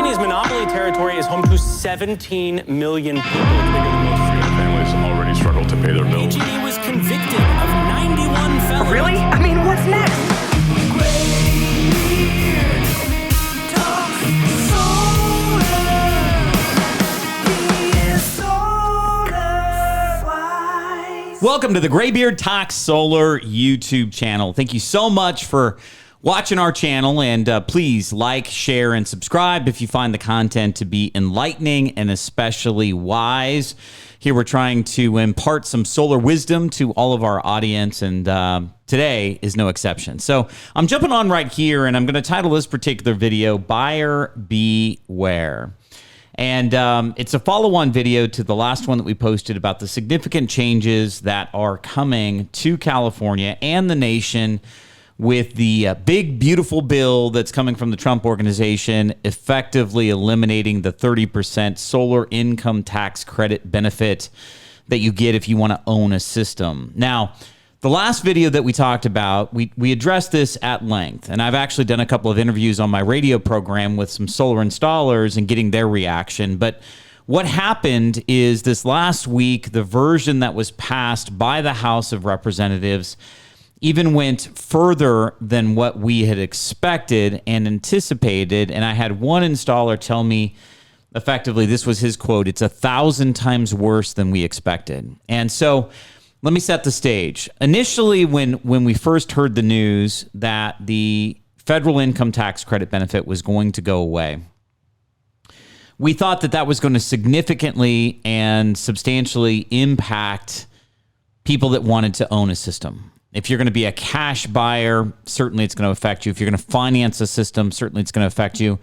California's monopoly territory is home to 17 million people. Families already struggle to pay their bills. PG&E was convicted of 91 felonies. Really? I mean, what's next? Greybeard Talks Solar. He is SolarWise. Welcome to the Greybeard Talks Solar YouTube channel. Thank you so much for watching our channel, and please like, share, and subscribe if you find the content to be enlightening and especially wise. Here we're trying to impart some solar wisdom to all of our audience, and today is no exception. So I'm jumping on right here, and I'm going to title this particular video, Buyer Beware. And it's a follow-on video to the last one that we posted about the significant changes that are coming to California and the nation with the big, beautiful bill that's coming from the Trump organization, effectively eliminating the 30% solar income tax credit benefit that you get if you want to own a system. Now, the last video that we talked about, we addressed this at length, and I've actually done a couple of interviews on my radio program with some solar installers and getting their reaction. But what happened is this last week, the version that was passed by the House of Representatives even went further than what we had expected and anticipated. And I had one installer tell me, effectively, this was his quote, it's 1,000 times worse than we expected. And so let me set the stage. Initially, when we first heard the news that the federal income tax credit benefit was going to go away, we thought that that was going to significantly and substantially impact people that wanted to own a system. If you're going to be a cash buyer, certainly it's going to affect you. If you're going to finance a system, certainly it's going to affect you.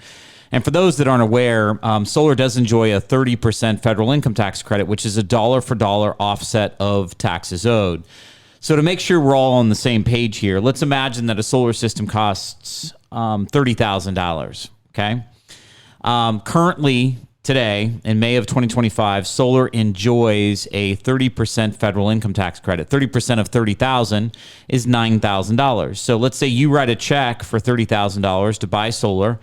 And for those that aren't aware, solar does enjoy a 30% federal income tax credit, which is a dollar for dollar offset of taxes owed. So to make sure we're all on the same page here, let's imagine that a solar system costs $30,000, okay? Currently, today, in May of 2025, solar enjoys a 30% federal income tax credit. 30% of $30,000 is $9,000. So let's say you write a check for $30,000 to buy solar.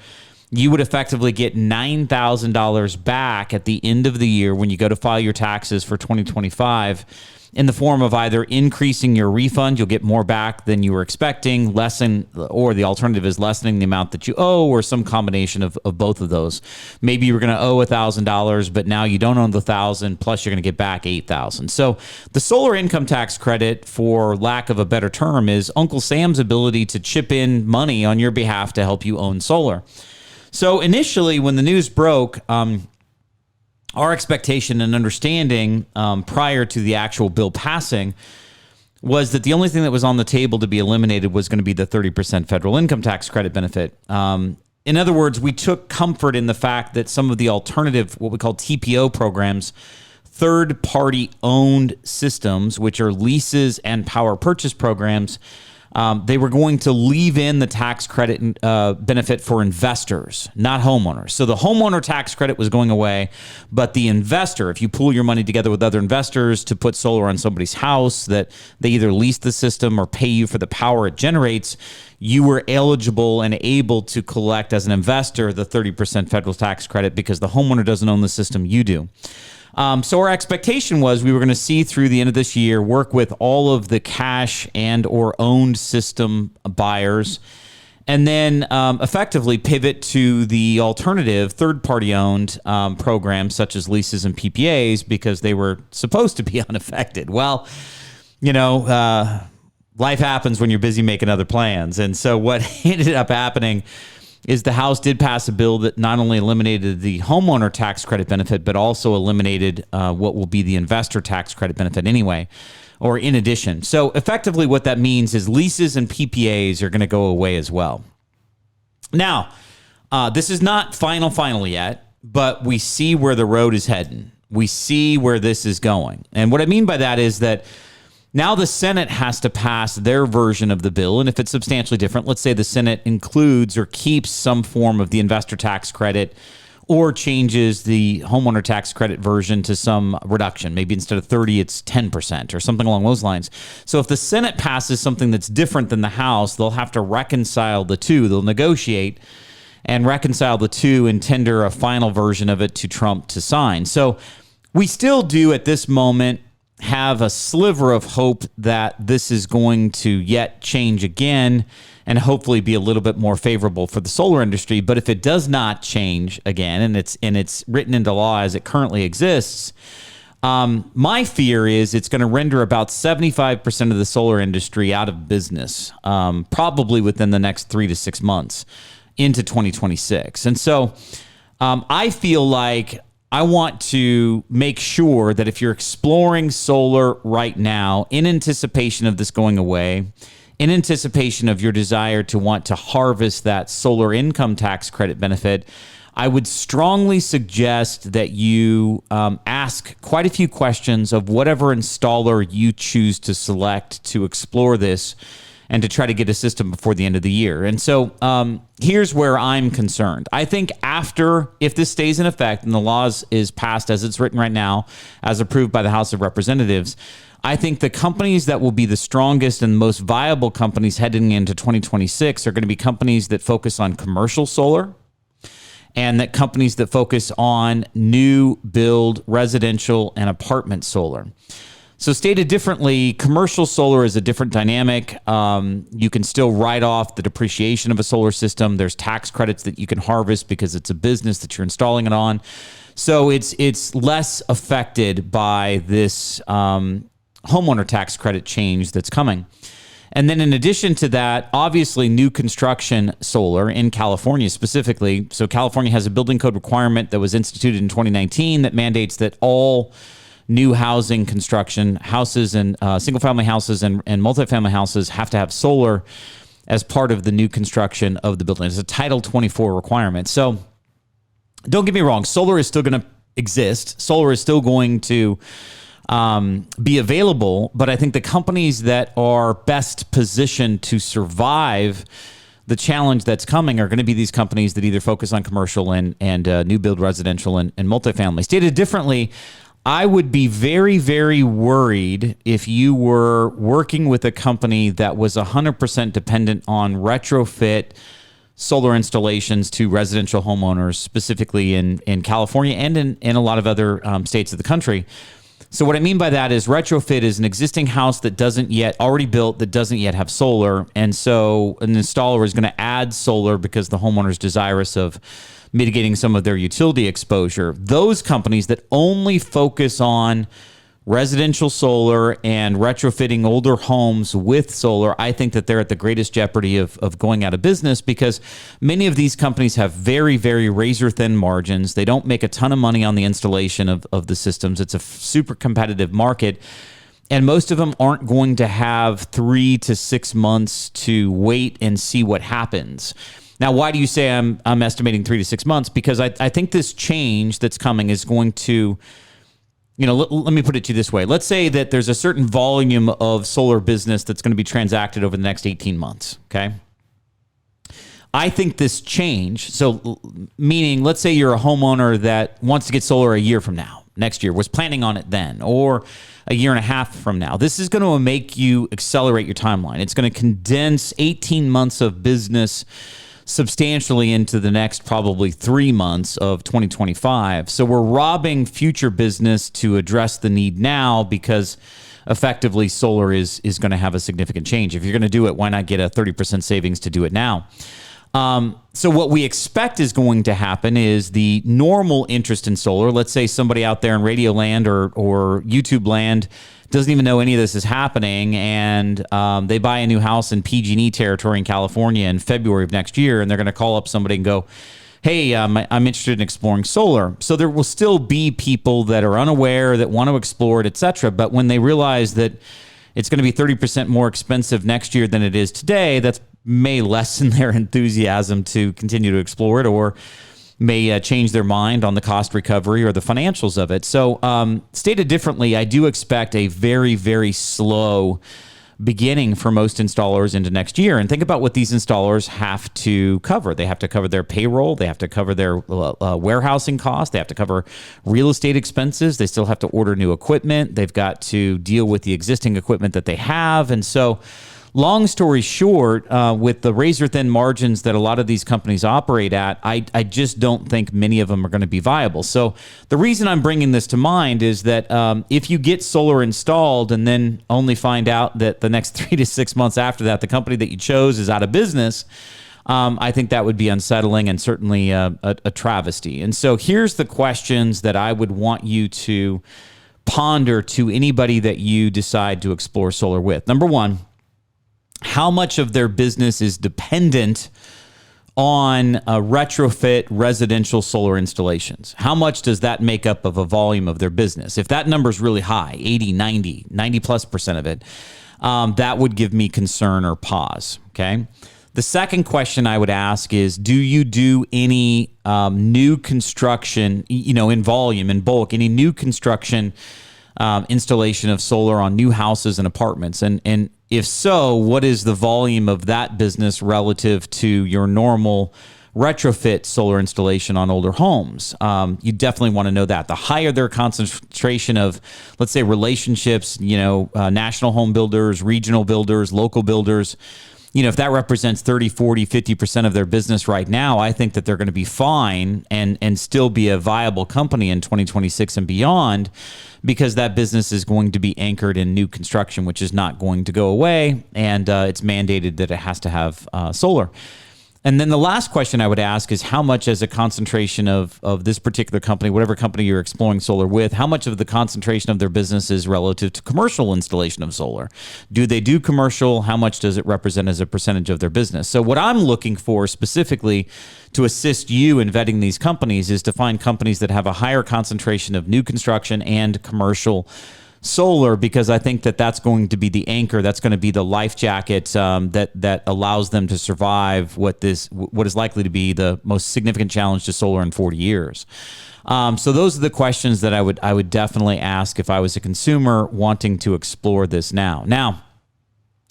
You would effectively get $9,000 back at the end of the year when you go to file your taxes for 2025 in the form of either increasing your refund, you'll get more back than you were expecting, or the alternative is lessening the amount that you owe, or some combination of both of those. Maybe you were going to owe $1,000, but now you don't own the $1,000, plus you're going to get back $8,000. So the solar income tax credit, for lack of a better term, is Uncle Sam's ability to chip in money on your behalf to help you own solar. So initially, when the news broke, our expectation and understanding prior to the actual bill passing was that the only thing that was on the table to be eliminated was going to be the 30% federal income tax credit benefit. In other words, we took comfort in the fact that some of the alternative, what we call TPO programs, third-party owned systems, which are leases and power purchase programs, they were going to leave in the tax credit benefit for investors, not homeowners. So the homeowner tax credit was going away, but the investor, if you pool your money together with other investors to put solar on somebody's house that they either lease the system or pay you for the power it generates, you were eligible and able to collect as an investor the 30% federal tax credit because the homeowner doesn't own the system, you do. So our expectation was we were going to see through the end of this year, work with all of the cash and or owned system buyers, and then effectively pivot to the alternative third-party owned programs such as leases and PPAs because they were supposed to be unaffected. Well, you know, life happens when you're busy making other plans. And so what ended up happening is the House did pass a bill that not only eliminated the homeowner tax credit benefit, but also eliminated what will be the investor tax credit benefit anyway, or in addition. So effectively what that means is leases and PPAs are going to go away as well. Now, this is not final yet, but we see where the road is heading. We see where this is going. And what I mean by that is that now the Senate has to pass their version of the bill, and if it's substantially different, let's say the Senate includes or keeps some form of the investor tax credit or changes the homeowner tax credit version to some reduction. Maybe instead of 30, it's 10% or something along those lines. So if the Senate passes something that's different than the House, they'll have to reconcile the two. They'll negotiate. and reconcile the two and tender a final version of it to Trump to sign. So we still do at this moment have a sliver of hope that this is going to yet change again and hopefully be a little bit more favorable for the solar industry. But if it does not change again, and it's written into law as it currently exists, my fear is it's going to render about 75% of the solar industry out of business, probably within the next 3 to 6 months into 2026. And so I feel like I want to make sure that if you're exploring solar right now in anticipation of this going away, in anticipation of your desire to want to harvest that solar income tax credit benefit, I would strongly suggest that you ask quite a few questions of whatever installer you choose to select to explore this and to try to get a system before the end of the year. And so here's where I'm concerned. I think if this stays in effect and the laws is passed as it's written right now, as approved by the House of Representatives, I think the companies that will be the strongest and most viable companies heading into 2026 are going to be companies that focus on commercial solar, and that companies that focus on new build residential and apartment solar. So stated differently, commercial solar is a different dynamic. You can still write off the depreciation of a solar system. There's tax credits that you can harvest because it's a business that you're installing it on. So it's less affected by this homeowner tax credit change that's coming. And then in addition to that, obviously new construction solar in California specifically. So California has a building code requirement that was instituted in 2019 that mandates that all new housing construction, houses and single-family houses and multifamily houses have to have solar as part of the new construction of the building. It's a Title 24 requirement. So don't get me wrong, solar is still going to exist. Solar is still going to be available, but I think the companies that are best positioned to survive the challenge that's coming are going to be these companies that either focus on commercial and new build residential and multifamily. Stated differently, I would be very, very worried if you were working with a company that was 100% dependent on retrofit solar installations to residential homeowners, specifically in California and in a lot of other states of the country. So what I mean by that is retrofit is an existing house that doesn't yet already built that doesn't yet have solar. And so an installer is going to add solar because the homeowner is desirous of mitigating some of their utility exposure. Those companies that only focus on residential solar and retrofitting older homes with solar, I think that they're at the greatest jeopardy of going out of business because many of these companies have very, very razor thin margins. They don't make a ton of money on the installation of the systems. It's a super competitive market. And most of them aren't going to have 3 to 6 months to wait and see what happens. Now, why do you say I'm estimating 3 to 6 months? Because I think this change that's coming is going to, let me put it to you this way. Let's say that there's a certain volume of solar business that's going to be transacted over the next 18 months, okay? I think this change, so meaning let's say you're a homeowner that wants to get solar a year from now, next year, was planning on it then, or a year and a half from now. This is going to make you accelerate your timeline. It's going to condense 18 months of business substantially into the next probably 3 months of 2025. So we're robbing future business to address the need now because effectively solar is going to have a significant change. If you're going to do it, why not get a 30% savings to do it now? So what we expect is going to happen is the normal interest in solar. Let's say somebody out there in radio land or YouTube land doesn't even know any of this is happening, and they buy a new house in PG&E territory in California in February of next year, and they're going to call up somebody and go, hey, I'm interested in exploring solar. So there will still be people that are unaware, that want to explore it, et cetera. But when they realize that it's going to be 30% more expensive next year than it is today, that may lessen their enthusiasm to continue to explore it, or may change their mind on the cost recovery or the financials of it. So stated differently, I do expect a very, very slow beginning for most installers into next year. And think about what these installers have to cover. They have to cover their payroll. They have to cover their warehousing costs. They have to cover real estate expenses. They still have to order new equipment. They've got to deal with the existing equipment that they have. And so long story short, with the razor thin margins that a lot of these companies operate at, I just don't think many of them are going to be viable. So the reason I'm bringing this to mind is that if you get solar installed and then only find out that the next 3 to 6 months after that, the company that you chose is out of business, I think that would be unsettling and certainly a travesty. And so here's the questions that I would want you to ponder to anybody that you decide to explore solar with. Number one, how much of their business is dependent on retrofit residential solar installations? How much does that make up of a volume of their business? If that number is really high, 80, 90 plus % of it, that would give me concern or pause, okay? The second question I would ask is, do you do any new construction, in volume, in bulk, any new construction installation of solar on new houses and apartments? And if so, what is the volume of that business relative to your normal retrofit solar installation on older homes? You definitely want to know that. The higher their concentration of, let's say, relationships, national home builders, regional builders, local builders, if that represents 30, 40, 50% of their business right now, I think that they're going to be fine and still be a viable company in 2026 and beyond, because that business is going to be anchored in new construction, which is not going to go away. And it's mandated that it has to have solar. And then the last question I would ask is, how much as a concentration of this particular company, whatever company you're exploring solar with, how much of the concentration of their business is relative to commercial installation of solar? Do they do commercial? How much does it represent as a percentage of their business? So what I'm looking for specifically to assist you in vetting these companies is to find companies that have a higher concentration of new construction and commercial solar, because I think that that's going to be the anchor. That's going to be the life jacket that allows them to survive what is likely to be the most significant challenge to solar in 40 years. So those are the questions that I would definitely ask if I was a consumer wanting to explore this now. Now,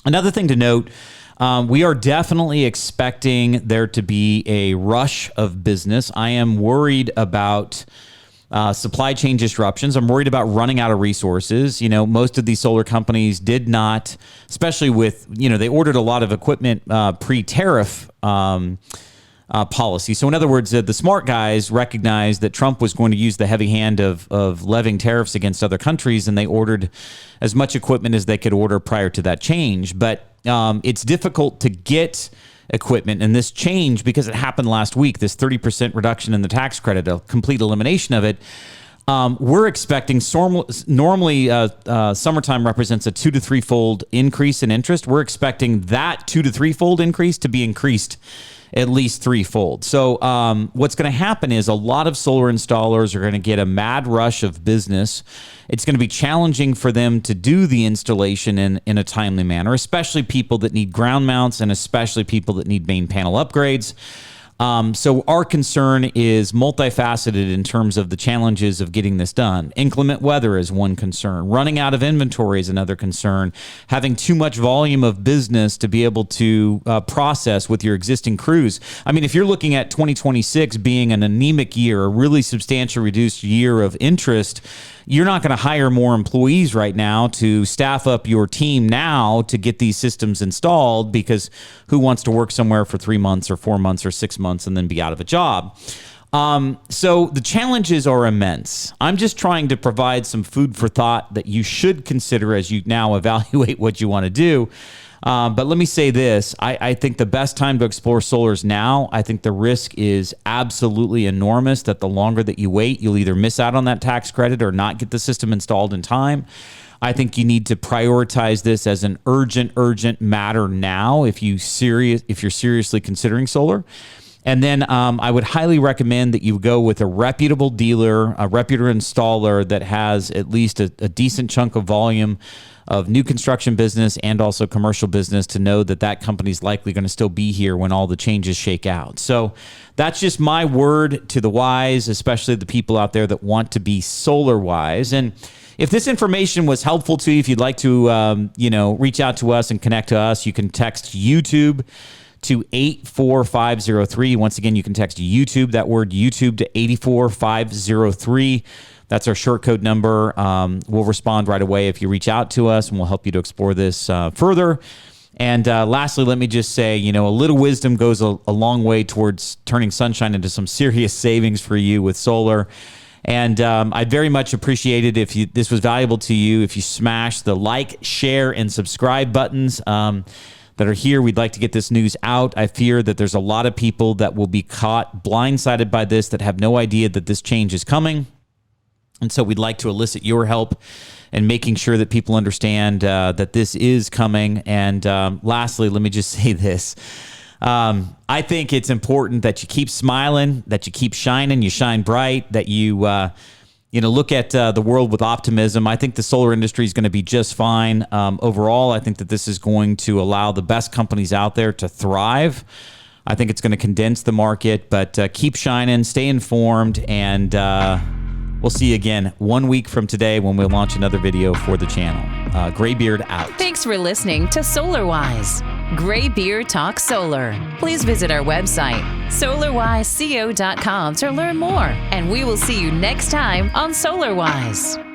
another thing to note, we are definitely expecting there to be a rush of business. I am worried about supply chain disruptions. I'm worried about running out of resources. Most of these solar companies did not, especially with, they ordered a lot of equipment pre-tariff policy. So in other words, the smart guys recognized that Trump was going to use the heavy hand of levying tariffs against other countries, and they ordered as much equipment as they could order prior to that change. But it's difficult to get equipment, and this change, because it happened last week, this 30% reduction in the tax credit, a complete elimination of it, we're expecting normally summertime represents a 2 to 3-fold increase in interest. We're expecting that 2 to 3-fold increase to be increased at least 3-fold. So what's going to happen is a lot of solar installers are going to get a mad rush of business. It's going to be challenging for them to do the installation in a timely manner, especially people that need ground mounts and especially people that need main panel upgrades. So our concern is multifaceted in terms of the challenges of getting this done. Inclement weather is one concern. Running out of inventory is another concern. Having too much volume of business to be able to process with your existing crews. I mean, if you're looking at 2026 being an anemic year, a really substantial reduced year of interest, you're not going to hire more employees right now to staff up your team now to get these systems installed, because who wants to work somewhere for 3 months or 4 months or 6 months and then be out of a job? So the challenges are immense. I'm just trying to provide some food for thought that you should consider as you now evaluate what you want to do. But let me say this. I think the best time to explore solar is now. I think the risk is absolutely enormous that the longer that you wait, you'll either miss out on that tax credit or not get the system installed in time. I think you need to prioritize this as an urgent matter now if you're seriously considering solar. And then I would highly recommend that you go with a reputable dealer, a reputable installer that has at least a decent chunk of volume of new construction business and also commercial business, to know that that company is likely going to still be here when all the changes shake out. So that's just my word to the wise, especially the people out there that want to be solar wise. And if this information was helpful to you, if you'd like to, reach out to us and connect to us, you can text YouTube to 84503. Once again, you can text YouTube, that word YouTube, to 84503. That's our short code number. We'll respond right away if you reach out to us, and we'll help you to explore this further. And lastly, let me just say, a little wisdom goes a long way towards turning sunshine into some serious savings for you with solar. And I'd very much appreciate it if this was valuable to you, if you smash the like, share, and subscribe buttons that are here. We'd like to get this news out. I fear that there's a lot of people that will be caught blindsided by this that have no idea that this change is coming. And so we'd like to elicit your help in making sure that people understand that this is coming. And lastly, let me just say this. I think it's important that you keep smiling, that you keep shining, you shine bright, that you look at the world with optimism. I think the solar industry is going to be just fine. Overall, I think that this is going to allow the best companies out there to thrive. I think it's going to condense the market, but keep shining, stay informed, and we'll see you again 1 week from today when we launch another video for the channel. Greybeard out. Thanks for listening to SolarWise. Greybeard Talks Solar. Please visit our website, solarwiseco.com, to learn more. And we will see you next time on SolarWise.